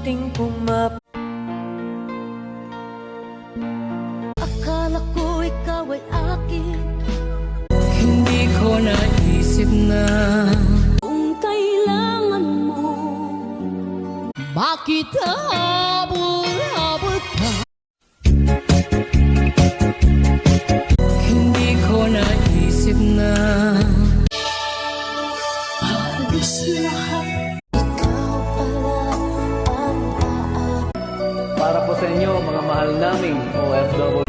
munting pumap. Akala ko ikaw ay akin, Hindi ko naisip na kung kailangan mo. bakit habol-habol ka. Hindi ko naisip na Halos lahat, ikaw pala ang Para po sa inyo, mga mahal naming OFW.